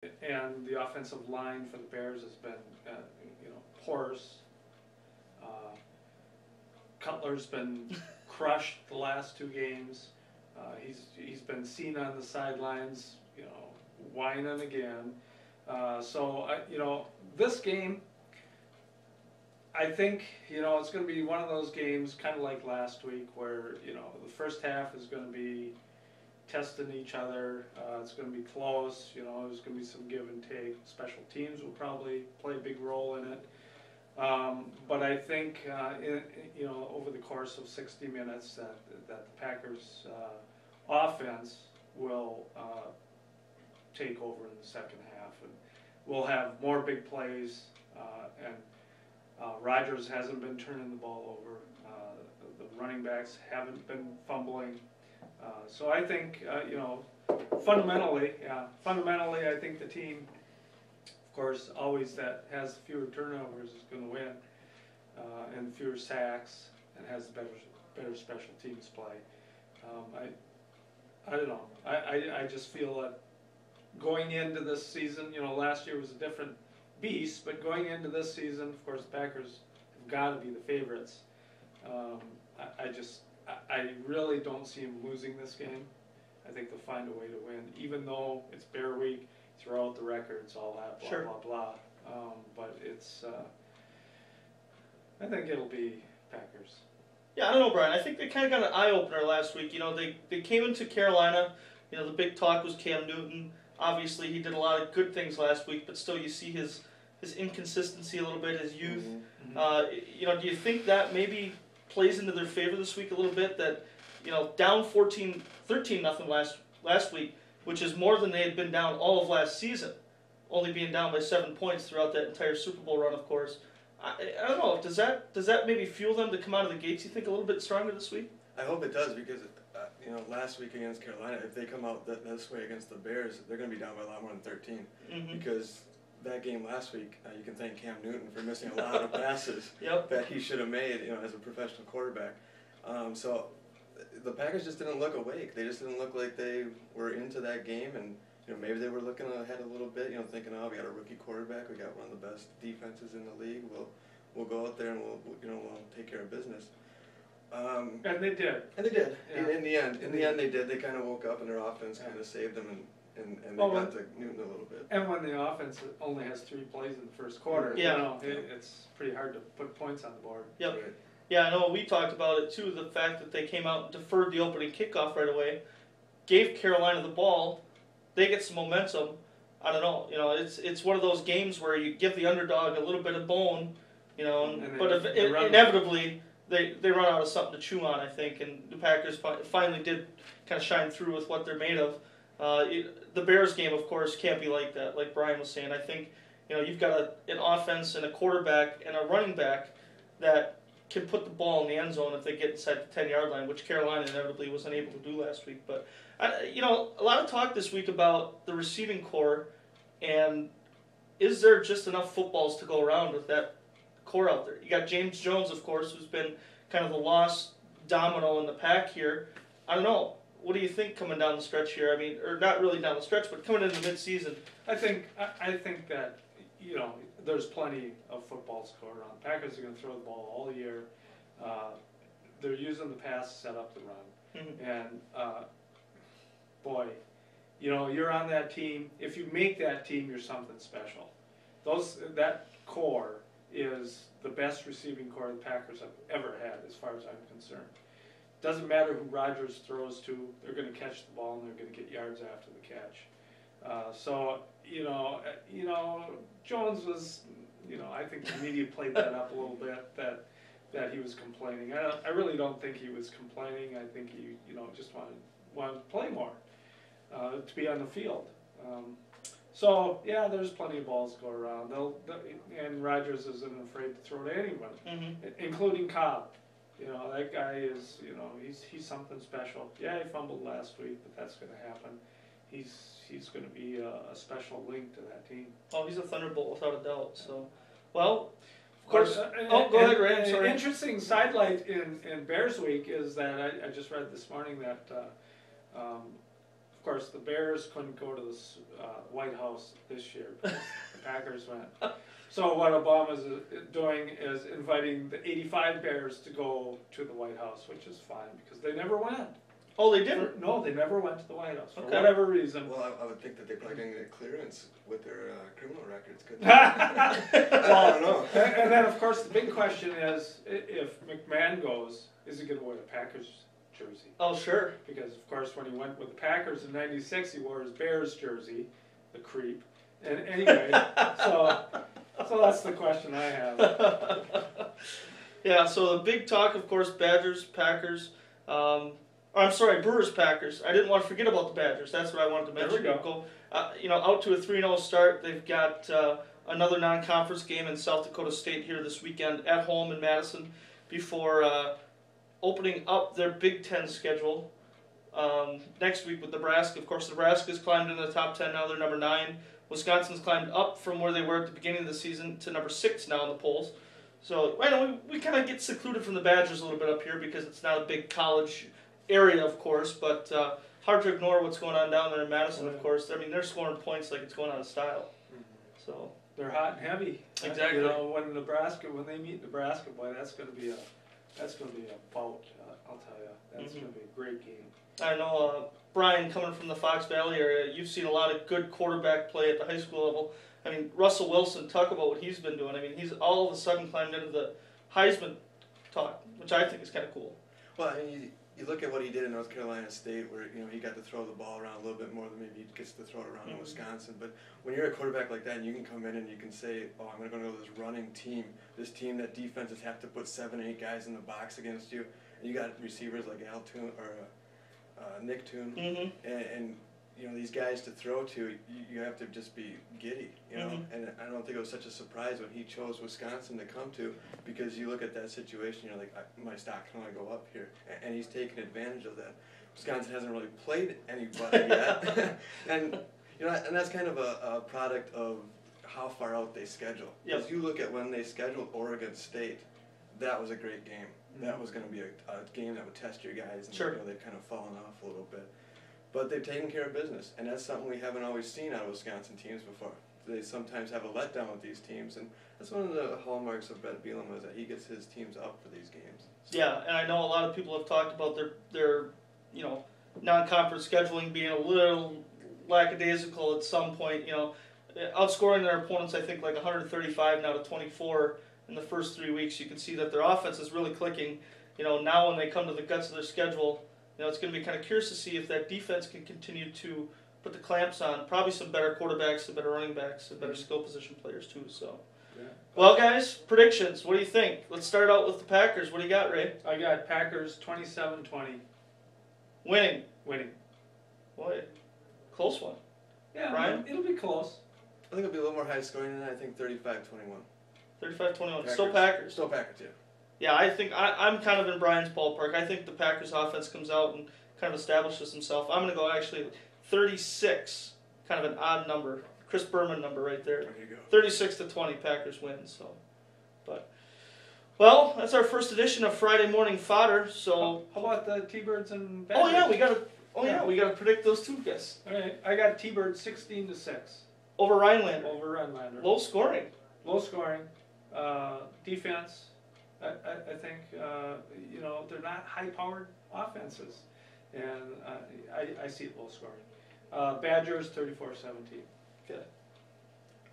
and the offensive line for the Bears has been, porous. Uh, Cutler's been crushed the last 2 games. He's been seen on the sidelines, whining again. This game, I think, it's going to be one of those games, kind of like last week, where, the first half is going to be testing each other. It's going to be close. There's going to be some give and take. Special teams will probably play a big role in it. But I think, over the course of 60 minutes, that the Packers' offense will take over in the second half, and we'll have more big plays. And Rodgers hasn't been turning the ball over. The running backs haven't been fumbling. So I think, fundamentally, I think the team, of course, always that has fewer turnovers is going to win, and fewer sacks, and has better special teams play. I don't know. I just feel that going into this season, last year was a different beast, but going into this season, of course, the Packers have got to be the favorites. I really don't see them losing this game. I think they'll find a way to win, even though it's Bear Week, throw out the records, all that, blah, blah, blah. But it's, I think it'll be Packers. Yeah, I don't know, Brian. I think they kind of got an eye-opener last week. They came into Carolina. The big talk was Cam Newton. Obviously, he did a lot of good things last week, but still you see his inconsistency a little bit, his youth. Do you think that maybe plays into their favor this week a little bit, that, down 13-0 last week, which is more than they had been down all of last season, only being down by 7 points throughout that entire Super Bowl run, of course. I don't know, does that maybe fuel them to come out of the gates, you think, a little bit stronger this week? I hope it does, because last week against Carolina, if they come out this way against the Bears, they're going to be down by a lot more than 13. Because that game last week, you can thank Cam Newton for missing a lot of passes that he should have made, as a professional quarterback. So the Packers just didn't look awake. They just didn't look like they were into that game, and maybe they were looking ahead a little bit, thinking, oh, we got a rookie quarterback, we got one of the best defenses in the league. We'll go out there and we'll take care of business. And they did. And they did. Yeah. In the end, they did. They kind of woke up, and their offense kind of saved them, and they got to Newton a little bit. And when the offense only has 3 plays in the first quarter, it's pretty hard to put points on the board. Yep. Right. Yeah, I know we talked about it too, the fact that they came out and deferred the opening kickoff right away, gave Carolina the ball, they get some momentum. I don't know, it's one of those games where you give the underdog a little bit of bone, but inevitably they run out of something to chew on, I think, and the Packers finally did kind of shine through with what they're made of. The Bears game, of course, can't be like that, like Brian was saying. I think, you've got an offense and a quarterback and a running back that can put the ball in the end zone if they get inside the 10-yard line, which Carolina inevitably was unable to do last week. But, a lot of talk this week about the receiving core, and is there just enough footballs to go around with that core out there? You got James Jones, of course, who's been kind of the lost domino in the pack here. I don't know. What do you think coming down the stretch here? I mean, or not really down the stretch, but coming into mid-season. I think that, there's plenty of footballs to go around. Packers are going to throw the ball all year. They're using the pass to set up the run. And, boy, you're on that team. If you make that team, you're something special. That core is the best receiving core the Packers have ever had, as far as I'm concerned. Doesn't matter who Rodgers throws to, they're going to catch the ball and they're going to get yards after the catch. Jones was, I think the media played that up a little bit, that he was complaining. I really don't think he was complaining. I think he, just wanted to play more, to be on the field. There's plenty of balls to go around. And Rodgers isn't afraid to throw to anyone, including Cobb. That guy is, he's something special. Yeah, he fumbled last week, but that's going to happen. He's going to be a special link to that team. Oh, he's a thunderbolt without a doubt. So, well, of course. Go ahead, Ray. I'm sorry. An interesting sidelight in Bears Week is that I just read this morning that of course, the Bears couldn't go to the White House this year because the Packers went. So what Obama's doing is inviting the 85 Bears to go to the White House, which is fine because they never went. Oh, they didn't? No, they never went to the White House for Okay. whatever reason. Well, I would think that they're probably going to get clearance with their criminal records. I don't know. And then, of course, the big question is, if McMahon goes, is he going to wear a Packers jersey? Oh, sure. Because, of course, when he went with the Packers in '96, he wore his Bears jersey, the creep. And anyway, so that's the question I have. Yeah, so the big talk, of course, Badgers, Packers. I'm sorry, Brewers, Packers. I didn't want to forget about the Badgers. That's what I wanted to mention. There we go. Out to a 3-0 start. They've got another non-conference game in South Dakota State here this weekend at home in Madison before opening up their Big Ten schedule next week with Nebraska. Of course, Nebraska's climbed into the top 10 now. They're number 9. Wisconsin's climbed up from where they were at the beginning of the season to number 6 now in the polls. So I know we kind of get secluded from the Badgers a little bit up here because it's not a big college area, of course, but hard to ignore what's going on down there in Madison, of course. I mean, they're scoring points like it's going out of style. So They're hot and heavy. Exactly. You know, when they meet Nebraska, boy, that's going to be a bout. I'll tell you, that's going to be a great game. I know, Brian, coming from the Fox Valley area, you've seen a lot of good quarterback play at the high school level. I mean, Russell Wilson, talk about what he's been doing. I mean, he's all of a sudden climbed into the Heisman talk, which I think is kind of cool. Well, I mean, you look at what he did in North Carolina State, where he got to throw the ball around a little bit more than maybe he gets to throw it around in Wisconsin. But when you're a quarterback like that, and you can come in and you can say, "Oh, I'm going to go to this running team, this team that defenses have to put 7, 8 guys in the box against you," and you got receivers like Al Toon or Nick Toon, and these guys to throw to, you have to just be giddy, And I don't think it was such a surprise when he chose Wisconsin to come to, because you look at that situation, you're like, my stock can only go up here, and he's taken advantage of that. Wisconsin hasn't really played anybody yet, and that's kind of a product of how far out they schedule. Because you look at when they scheduled Oregon State, that was a great game. That was going to be a game that would test your guys, and they'd kind of fallen off a little bit. But they've taken care of business, and that's something we haven't always seen out of Wisconsin teams before. They sometimes have a letdown with these teams, and that's one of the hallmarks of Ben Bielema, is that he gets his teams up for these games. Yeah, and I know a lot of people have talked about their non-conference scheduling being a little lackadaisical at some point. Outscoring their opponents, I think like 135 now to 24 in the first 3 weeks. You can see that their offense is really clicking. Now when they come to the guts of their schedule, it's going to be kind of curious to see if that defense can continue to put the clamps on. Probably some better quarterbacks, some better running backs, some better skill position players too. So, well, guys, predictions. What do you think? Let's start out with the Packers. What do you got, Ray? I got Packers 27-20. Winning. Boy, close one. Yeah, Brian? It'll be close. I think it'll be a little more high scoring than that. I think 35-21. 35-21. Still Packers. Still Packers, yeah. Yeah, I think I'm kind of in Brian's ballpark. I think the Packers offense comes out and kind of establishes himself. I'm going to go actually 36, kind of an odd number. Chris Berman number right there. There you go. 36-20, Packers win. So, well, that's our first edition of Friday Morning Fodder. So, how about the T-Birds and Badgers? we got to predict those two guys. All right, I got T-Birds 16-6 Over Rhinelander. over Rhinelander. Low scoring. Defense. I think they're not high-powered offenses, and I see it low scoring. Badgers 34-17. Okay.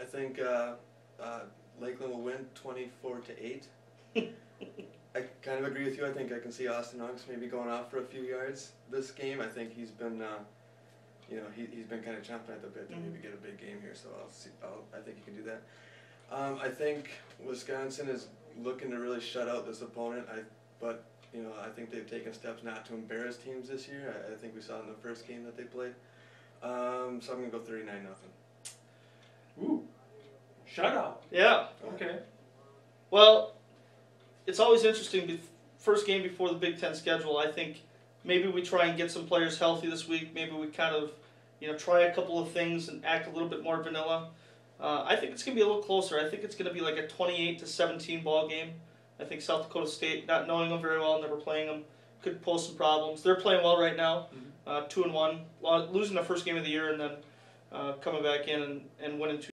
I think Lakeland will win 24-8. I kind of agree with you. I think I can see Austin Unks maybe going off for a few yards this game. I think he's been, he's been kind of chomping at the bit to maybe get a big game here. So I think he can do that. I think Wisconsin is looking to really shut out this opponent. But I think they've taken steps not to embarrass teams this year. I think we saw it in the first game that they played. So I'm gonna go 39-0. Ooh, shutout. Yeah. Okay. Well, it's always interesting. First game before the Big Ten schedule, I think maybe we try and get some players healthy this week. Maybe we kind of, try a couple of things and act a little bit more vanilla. I think it's going to be a little closer. I think it's going to be like a 28-17 ball game. I think South Dakota State, not knowing them very well, never playing them, could pose some problems. They're playing well right now, Mhm. 2-1, losing the first game of the year and then coming back in and winning 2